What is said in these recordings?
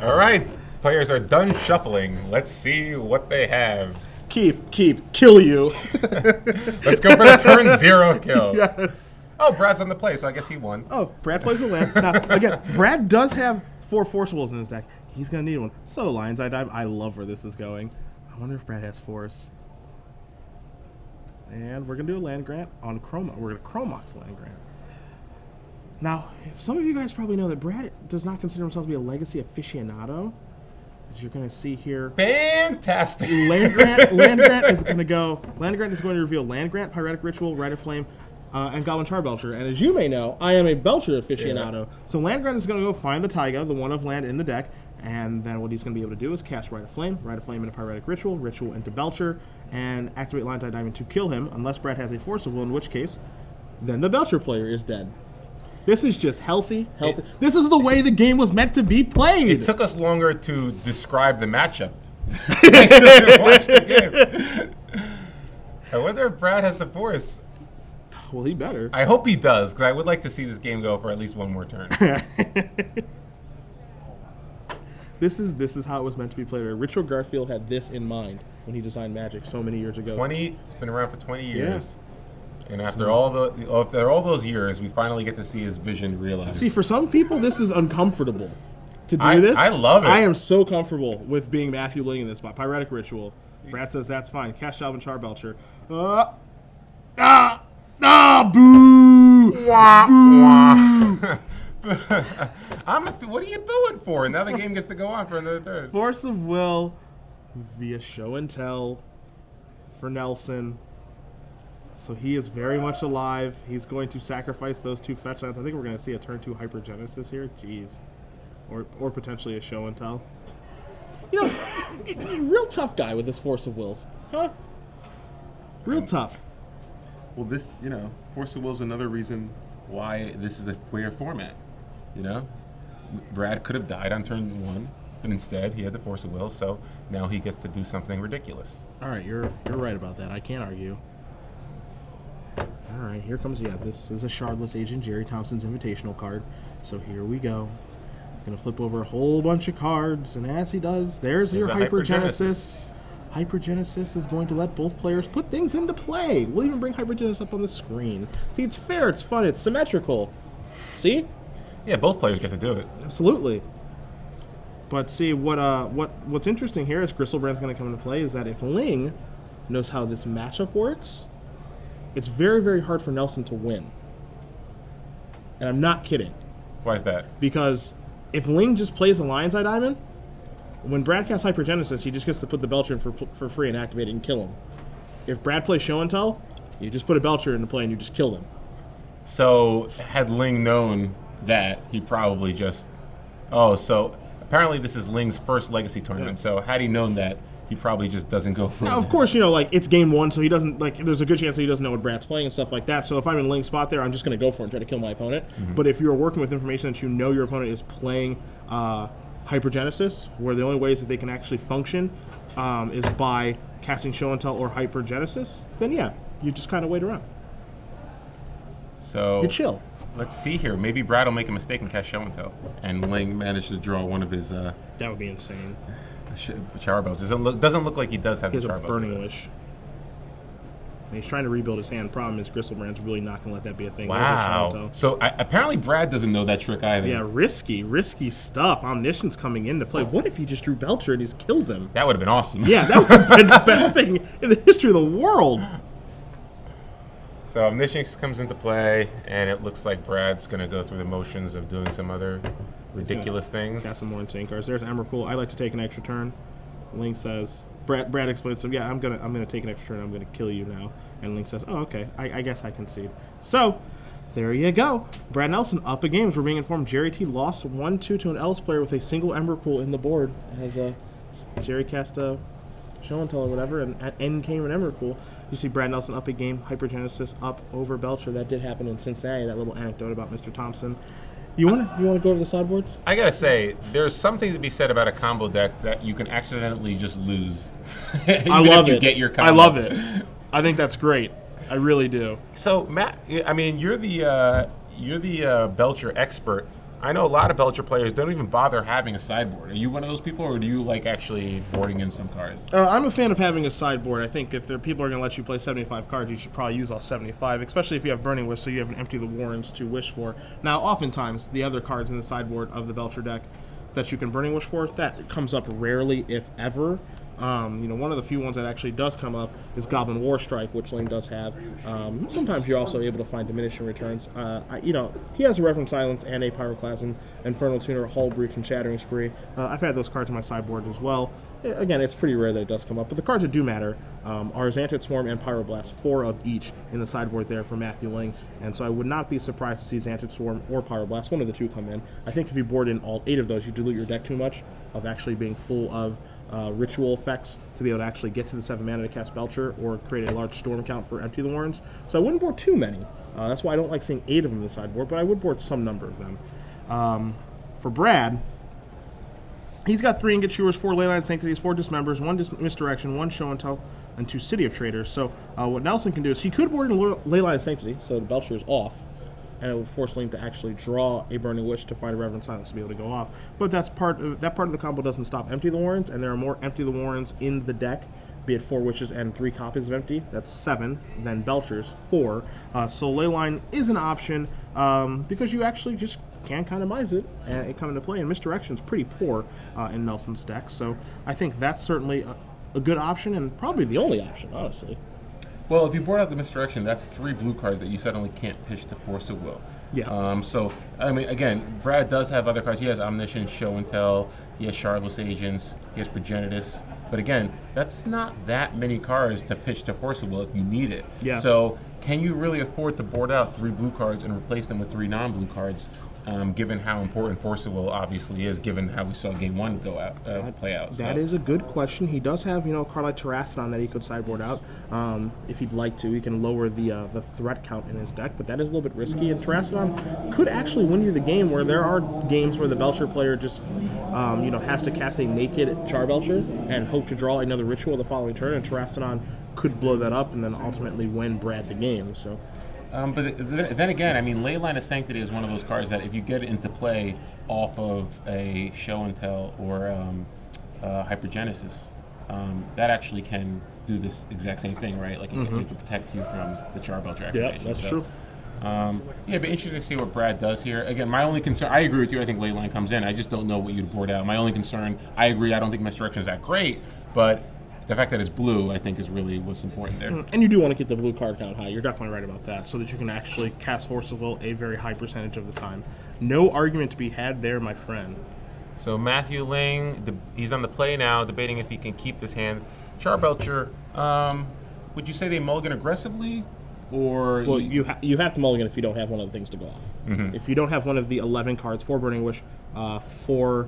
All right, players are done shuffling. Let's see what they have. Keep, kill you. Let's go for the turn 0 kill. Yes. Oh, Brad's on the play, so I guess he won. Oh, Brad plays a land. Now, again, Brad does have 4 Force Wills in his deck. He's going to need one. So, Lion's Eye Dive, I love where this is going. I wonder if Brad has Force. And we're going to do a land grant on Chroma. We're going to Chromox land grant. Now, some of you guys probably know that Brad does not consider himself to be a legacy aficionado. As you're going to see here. Fantastic. Land grant is going to reveal Land Grant, Pyretic Ritual, Rite of Flame, and Goblin Charbelcher. And as you may know, I am a Belcher aficionado. Yeah. So Land Grant is going to go find the Taiga, the one of land in the deck, and then what he's going to be able to do is cast Rite of Flame into Pyretic Ritual, Ritual into Belcher, and activate Lion's Eye Diamond to kill him, unless Brad has a Force of Will, in which case, then the Belcher player is dead. This is just healthy. This is the way the game was meant to be played. It took us longer to describe the matchup. Watch the game. I wonder if Brad has the Force. Well, he better. I hope he does, because I would like to see this game go for at least one more turn. This is how it was meant to be played. Richard Garfield had this in mind when he designed Magic so many years ago. It's been around for 20 years. Yeah. And after all those years, we finally get to see his vision realized. See, for some people, this is uncomfortable to do this. I love it. I am so comfortable with being Matthew Ling in this spot. Pyretic Ritual. Brad says that's fine. Cast Shalvin Charbelcher. Boo! Boo! What are you booing for? Now the game gets to go on for another turn. Force of Will via Show and Tell for Nelson. So he is very much alive. He's going to sacrifice those 2 fetch lands. I think we're going to see a turn 2 Hypergenesis here. Jeez. Or potentially a Show and Tell. You know, real tough guy with this Force of Wills. Huh? Real tough. Well, this, Force of Will is another reason why this is a clear format. Brad could have died on turn 1, but instead he had the Force of Will, so now he gets to do something ridiculous. All right, you're right about that. I can't argue. All right, here comes, this is a Shardless Agent, Jerry Thompson's Invitational card. So here we go. Going to flip over a whole bunch of cards, and as he does, there's your Hypergenesis. Hypergenesis is going to let both players put things into play. We'll even bring Hypergenesis up on the screen. See, it's fair, it's fun, it's symmetrical. See? Yeah, both players get to do it. Absolutely. But see, what's interesting here is Gristlebrand's going to come into play is that if Ling knows how this matchup works, it's very, very hard for Nelson to win. And I'm not kidding. Why is that? Because if Ling just plays a Lion's Eye Diamond, when Brad casts Hypergenesis, he just gets to put the Belcher in for free and activate it and kill him. If Brad plays Show and Tell, you just put a Belcher into play and you just kill him. So, had Ling known that, he probably just... Oh, so apparently this is Ling's first Legacy tournament, so had he known that, he probably just doesn't go for it. Now, of course, it's game 1, so he doesn't, there's a good chance that he doesn't know what Brad's playing and stuff like that. So if I'm in Ling's spot there, I'm just going to go for it and try to kill my opponent. Mm-hmm. But if you're working with information that you know your opponent is playing Hypergenesis, where the only ways that they can actually function is by casting Show and Tell or Hypergenesis, then yeah, you just kind of wait around. So you chill. Let's see here. Maybe Brad will make a mistake and cast Show and Tell, and Ling managed to draw one of his... that would be insane. Charbells. Doesn't look like he does have the Charbells. He has a Burning Wish. And he's trying to rebuild his hand. Problem is, Gristlebrand's really not going to let that be a thing. Wow. So apparently Brad doesn't know that trick either. Yeah, risky stuff. Omniscience coming into play. What if he just drew Belcher and he just kills him? That would have been awesome. Yeah, that would have been the best thing in the history of the world. So Omniscience comes into play, and it looks like Brad's going to go through the motions of doing some other ridiculous things. Cast some more insane cards. There's Emrakul. I like to take an extra turn. Ling says, Brad explains, so yeah, I'm gonna take an extra turn. I'm gonna kill you now. And Ling says, oh, okay, I guess I concede. So there you go. Brad Nelson up a games. We're being informed Jerry T lost 1-2 to an Elves player with a single Emrakul in the board. As Jerry cast a Show and Tell or whatever, and at end came an Emrakul. You see Brad Nelson up a game, Hypergenesis up over Belcher. That did happen in Cincinnati. That little anecdote about Mr. Thompson. You want to go over the sideboards? I gotta say, there's something to be said about a combo deck that you can accidentally just lose. I love it. Get your combo. I love it. I think that's great. I really do. So Matt, I mean, you're the Belcher expert. I know a lot of Belcher players don't even bother having a sideboard. Are you one of those people, or do you like actually boarding in some cards? I'm a fan of having a sideboard. I think if people are going to let you play 75 cards, you should probably use all 75, especially if you have Burning Wish, so you have an Empty the Warrens to wish for. Now, oftentimes, the other cards in the sideboard of the Belcher deck that you can Burning Wish for, that comes up rarely, if ever. One of the few ones that actually does come up is Goblin War Strike, which Ling does have. Sometimes you're also able to find diminishing returns. He has a Reverend Silence and a Pyroclasm, Infernal Tuner, Hull Breach, and Shattering Spree. I've had those cards in my sideboard as well. Again, it's pretty rare that it does come up, but the cards that do matter are Xantid Swarm and Pyroblast, 4 of each in the sideboard there for Matthew Ling, and so I would not be surprised to see Xantid Swarm or Pyroblast, one of the two, come in. I think if you board in all 8 of those, you dilute your deck too much of actually being full of ritual effects to be able to actually get to the 7 mana to cast Belcher or create a large storm count for Empty the Warrens. So I wouldn't board too many. That's why I don't like seeing 8 of them in the sideboard, but I would board some number of them. For Brad, he's got 3 Ingot Chewers, 4 Leyline Sanctities, 4 Dismembers, 1 Misdirection, 1 Show and Tell, and 2 City of Traders. So what Nelson can do is he could board in Leyline Sanctity, so the Belcher is off, and it would force Ling to actually draw a Burning Wish to find a Reverend Silence to be able to go off. But that part of the combo doesn't stop Empty the Warrens, and there are more Empty the Warrens in the deck, be it 4 Wishes and 3 copies of Empty. That's 7, then Belcher's 4. So Leyline is an option because you actually just can kind of mize it and it come into play, and Misdirection's pretty poor in Nelson's deck. So I think that's certainly a good option, and probably the only option, honestly. Well, if you board out the Misdirection, that's 3 blue cards that you suddenly can't pitch to Force of Will. Yeah. So, I mean, again, Brad does have other cards. He has Omniscience, Show and Tell, he has Shardless Agents, he has Progenitus. But again, that's not that many cards to pitch to Force of Will if you need it. Yeah. So, can you really afford to board out 3 blue cards and replace them with 3 non-blue cards? Given how important Force of Will obviously is, given how we saw Game 1 go out, play out. That is a good question. He does have, a card like Terrastodon that he could sideboard out. If he'd like to, he can lower the threat count in his deck, but that is a little bit risky. And Terrastodon could actually win you the game, where there are games where the Belcher player just, has to cast a naked Charbelcher and hope to draw another Ritual the following turn, and Terrastodon could blow that up and then ultimately win Brad the game. So. But then again, I mean, Leyline of Sanctity is one of those cards that if you get it into play off of a Show and Tell or Hypergenesis, that actually can do this exact same thing, right? Like it can protect you from the Charbelcher activation. Yeah, that's true. It'd be interesting to see what Brad does here. Again, my only concern, I agree with you, I think Leyline comes in. I just don't know what you'd board out. My only concern, I agree, I don't think Misdirection is that great, but the fact that it's blue, I think, is really what's important there. And you do want to get the blue card count high. You're definitely right about that, so that you can actually cast Force of Will a very high percentage of the time. No argument to be had there, my friend. So Matthew Ling, he's on the play now, debating if he can keep this hand. Charbelcher, would you say they mulligan aggressively? Or well, you have to mulligan if you don't have one of the things to go off. If you don't have one of the 11 cards, 4 Burning Wish, 4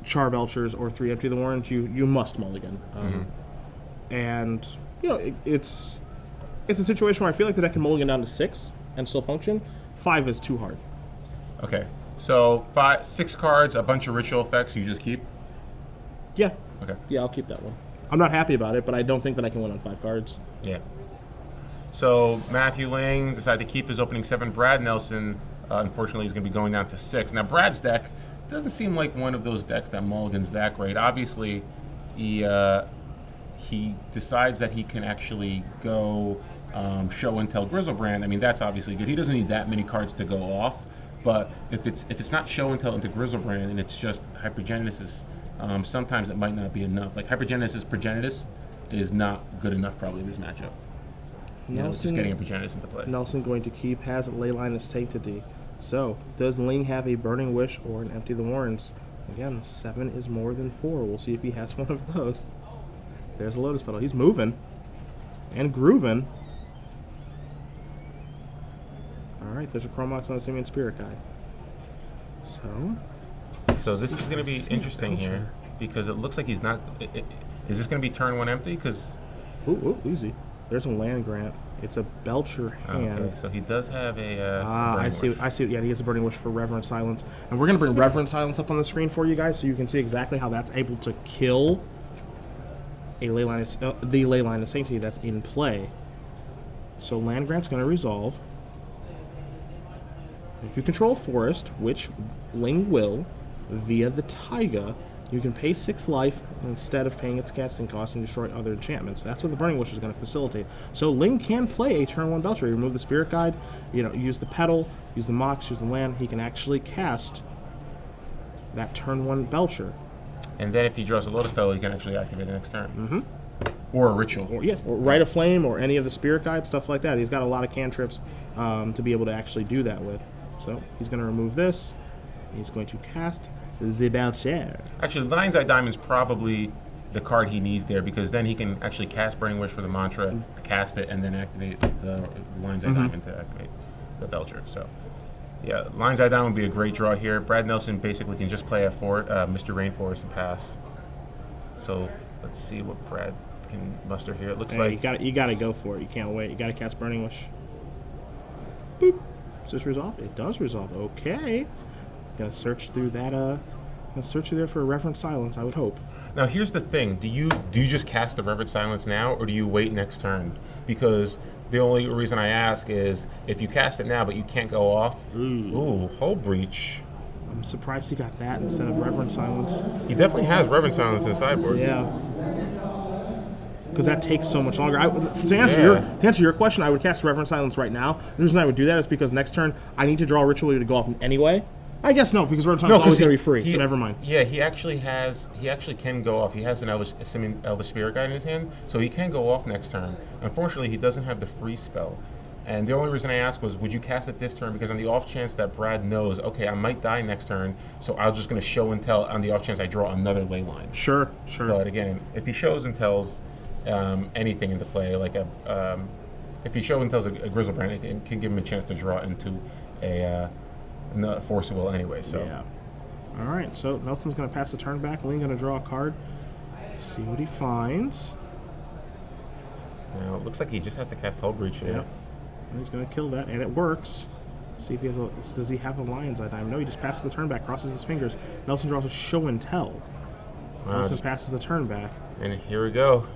Charbelchers, or 3 Empty the Warrens, you must mulligan. And it's a situation where I feel like the deck can mulligan down to 6 and still function. 5 is too hard. Okay, so 6 cards, a bunch of ritual effects you just keep? Yeah. Okay. Yeah, I'll keep that one. I'm not happy about it, but I don't think that I can win on 5 cards. Yeah. So Matthew Ling decided to keep his opening 7. Brad Nelson, unfortunately, is going to be going down to 6. Now, Brad's deck doesn't seem like one of those decks that mulligans that great. Obviously, he decides that he can actually go Show and Tell Grizzlebrand. I mean, that's obviously good. He doesn't need that many cards to go off. But if it's not Show and Tell into Grizzlebrand and it's just Hypergenesis, sometimes it might not be enough. Like Hypergenesis Progenitus is not good enough probably in this matchup. Just getting a Progenitus into play. Nelson going to keep has Leyline of Sanctity. So, does Ling have a Burning Wish or an Empty the Warrens? Again, 7 is more than 4. We'll see if he has one of those. There's a Lotus Petal. He's moving and grooving. Alright, there's a Chromox on a Simian Spirit Guide. So this is going to be interesting here, because it looks like he's not... Is this going to be turn 1 empty? Because Ooh, easy. There's a land grant. It's a Belcher hand. Okay, so he does have a... I see. Yeah, he has a Burning Wish for Reverend Silence. And we're going to bring Reverend Silence up on the screen for you guys so you can see exactly how that's able to kill the Leyline of Sanctity that's in play. So land grant's going to resolve. If you control a forest, which Ling will, via the Taiga, you can pay 6 life instead of paying its casting cost and destroy other enchantments. That's what the Burning Wish is going to facilitate. So Ling can play a turn 1 Belcher. You remove the Spirit Guide, use the Petal, use the Mox, use the land. He can actually cast that turn 1 Belcher. And then if he draws a Lotus Petal, he can actually activate the next turn. Mm-hmm. Or a Ritual. Or Rite of Flame, or any of the Spirit Guides, stuff like that. He's got a lot of cantrips to be able to actually do that with. So he's going to remove this. He's going to cast the Belcher. Actually, Lion's Eye Diamond's probably the card he needs there, because then he can actually cast Burning Wish for the mantra, cast it, and then activate the Lion's Eye Diamond to activate the Belcher. So, yeah, Lion's Eye Diamond would be a great draw here. Brad Nelson basically can just play a Mr. Rainforest and pass. So let's see what Brad can muster here. It looks like you got to go for it. You can't wait. You got to cast Burning Wish. Boop. Does this resolve? It does resolve. Okay. Gonna search through that. Gonna search through there for a Reverent Silence, I would hope. Now here's the thing: do you just cast the Reverent Silence now, or do you wait next turn? Because the only reason I ask is if you cast it now, but you can't go off. Ooh, Hull Breach. I'm surprised he got that instead of Reverent Silence. He definitely has Reverent Silence in the sideboard. Yeah. Because that takes so much longer. To answer your question, I would cast Reverent Silence right now. The reason I would do that is because next turn I need to draw a Ritual to go off anyway. I guess no, because Reverend Silence is always going to be free, so never mind. Yeah, he actually can go off. He has an Elvish Spirit Guide in his hand, so he can go off next turn. Unfortunately, he doesn't have the free spell. And the only reason I asked was, would you cast it this turn? Because on the off chance that Brad knows, okay, I might die next turn, so I was just going to show and tell on the off chance I draw another ley line. Sure. But again, if he shows and tells anything into play, like if he shows and tells a Grizzlebrand, it can give him a chance to draw into a Force of Will anyway. So yeah. All right. So Nelson's going to pass the turn back. Ling going to draw a card. See what he finds. Now it looks like he just has to cast Hull Breach here. Yeah. And he's going to kill that, and it works. See if he has does he have a Lion's Eye Diamond? No, he just passes the turn back, crosses his fingers. Nelson draws a Show and Tell. Nelson passes the turn back. And here we go.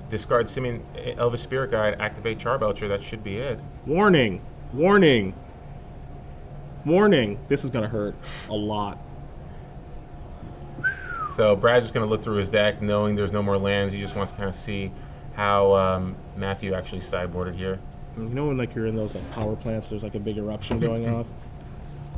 Discard Simian Elvish Spirit Guide, activate Charbelcher. That should be it. Warning. Warning. Warning. This is going to hurt a lot. So Brad's just going to look through his deck, knowing there's no more lands. He just wants to kind of see how Matthew actually sideboarded here. You know when you're in those power plants, there's a big eruption going off?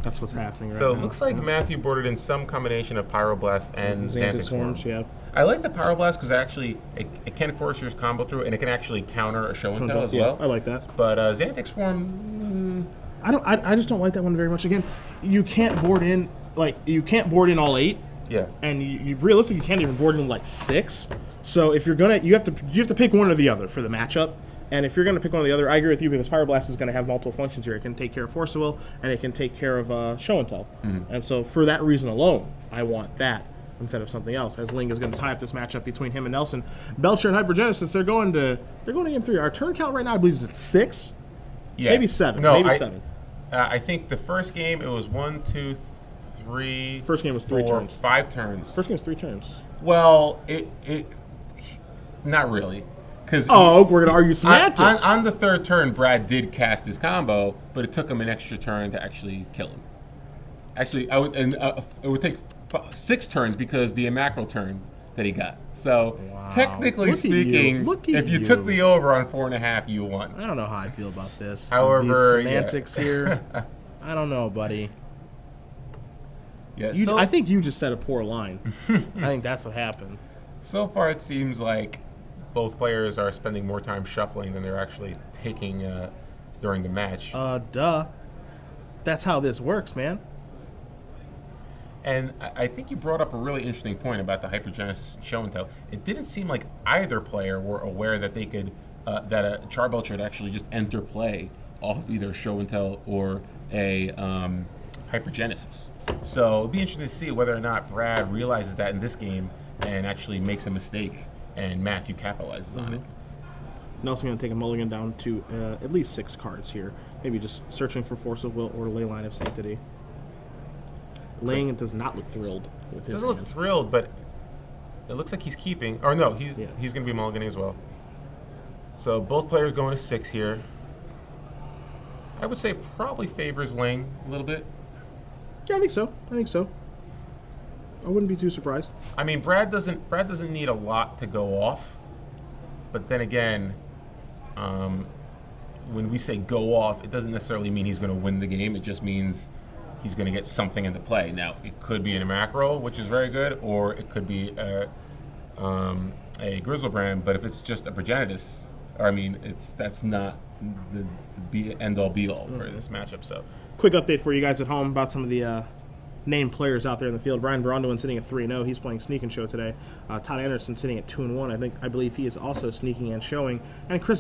That's what's happening right now. So it looks like Matthew boarded in some combination of Pyroblast and Xanthic Swarm. Yeah. I like the Pyroblast because actually it can force your combo through, and it can actually counter a Show and Tell as well. I like that. But Xanthic Swarm, I just don't like that one very much. Again, you can't board in all 8. Yeah. And you realistically you can't even board in 6. So if you're you have to pick one or the other for the matchup. And if you're going to pick one or the other, I agree with you because Pyroblast is going to have multiple functions here. It can take care of Force of Will, and it can take care of Show and Tell. And so for that reason alone, I want that instead of something else. As Ling is going to tie up this matchup between him and Nelson. Belcher and Hypergenesis, they're going to game 3. Our turn count right now, I believe, is at 6. Yeah. Maybe 7. No, maybe 7. I think the first game it was 1, 2, 3. First game was 3 turns. 5 turns. First game was 3 turns. Well, it not really. We're going to argue semantics. On the third turn, Brad did cast his combo, but it took him an extra turn to actually kill him. Actually, it would take 6 turns because the mackerel turn that he got. So technically speaking, if you took the over on 4.5, you won. I don't know how I feel about this. However, these semantics here, I don't know, buddy. Yeah, I think you just said a poor line. I think that's what happened. So far, it seems like both players are spending more time shuffling than they're actually taking during the match. Duh. That's how this works, man. And I think you brought up a really interesting point about the Hypergenesis and Show and Tell. It didn't seem like either player were aware that they could that a Charbelcher would actually just enter play off of either Show and Tell or a Hypergenesis. So it'd be interesting to see whether or not Brad realizes that in this game and actually makes a mistake, and Matthew capitalizes on it. Nelson going to take a mulligan down to at least 6 cards here. Maybe just searching for Force of Will or Leyline of Sanctity. Ling does not look thrilled with his Doesn't look thrilled, but it looks like he's keeping. Or no, he's going to be mulliganing as well. So both players going to 6 here. I would say probably favors Ling a little bit. Yeah, I think so. I think so. I wouldn't be too surprised. I mean, Brad doesn't need a lot to go off, but then again, when we say go off, it doesn't necessarily mean he's going to win the game. It just means he's going to get something into play. Now, it could be a macro, which is very good, or it could be a Grizzlebrand. But if it's just a Progenitus, that's not the end all be all for this matchup. So, quick update for you guys at home about some of the named players out there in the field. Brian Barondoin sitting at 3-0. He's playing Sneak and Show today. Todd Anderson sitting at 2-1. I believe he is also sneaking and showing. And Chris